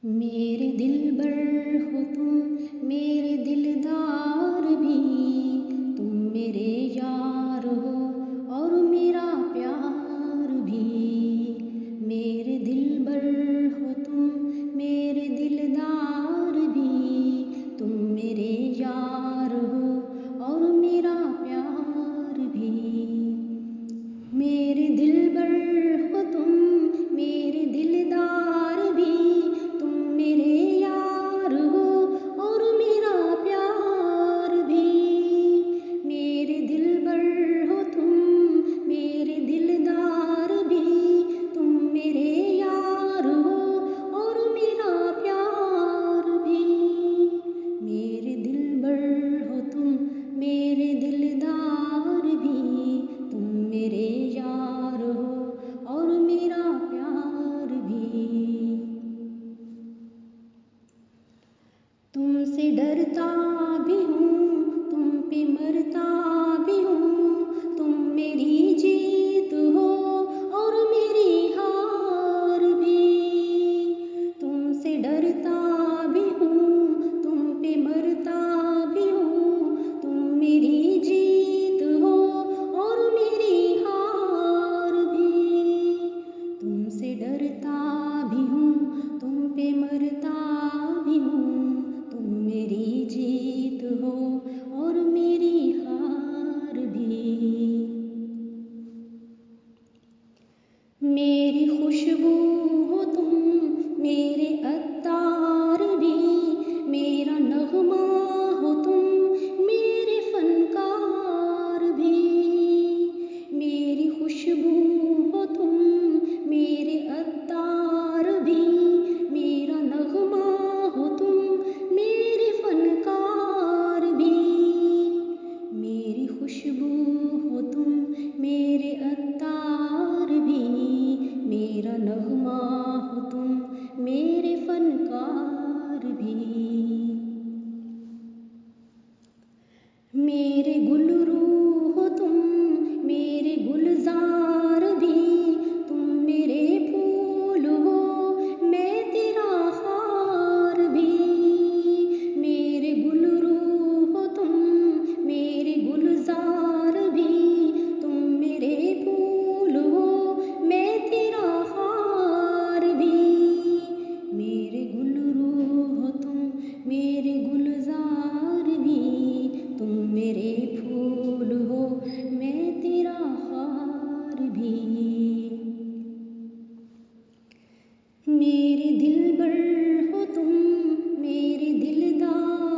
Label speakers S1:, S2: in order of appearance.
S1: मेरे दिलबर हो तुम, मेरे दिलदार भी, तुम मेरे यार हो और मेरा प्यार भी। मेरे दिलबर हो तुम, मेरे दिलदार भी, तुम मेरे यार हो और मेरा प्यार भी। मेरे दिलबर हो तुम, मेरे दिलदार भी, तुम मेरे यार हो और मेरा प्यार भी। मेरे दिलबर हो तुम, मेरे दिलदार भी, तुम मेरे यार हो और मेरा प्यार भी। मेरे दिलबर हो तुम, मेरे दिलदार भी, तुम मेरे यार हो और मेरा प्यार भी। तुमसे डरता भी हूँ, तुम पे मरता भी हूँ, तुम मेरी जीत हो और मेरी हार भी। तुमसे डरता भी हूँ, तुम पे मरता भी हूँ, तुम मेरी जीत हो और मेरी हार भी। तुमसे डरता भी हूँ, तुम पे मरता भी हूँ, तुम मेरी जीत हो और मेरी हार भी। मेरी खुशबू हो तुम, मेरे अत्तार भी, मेरा नगमा हो तुम, मेरे फनकार भी। मेरी खुशबू हो तुम, मेरे अत्तार भी, मेरा नगमा हो तुम, मेरे फनकार भी। मेरी खुशबू हो तुम, मेरे अत्तार भी, मेरा नगमा हो तुम, मेरे फनकार भी। मेरे गुलरू हो तुम, मेरे गुलजार भी, तुम मेरे फूल हो, मैं तेरा हार भी। मेरे गुलरू हो तुम, मेरे गुलजार भी, तुम मेरे फूल हो, मैं तेरा हार भी। मेरे गुलरू हो तुम, मेरे गुलजार भी, तुम मेरे फूल हो, मैं तेरा हार भी। मेरे दिलबर हो तुम, मेरे दिलदार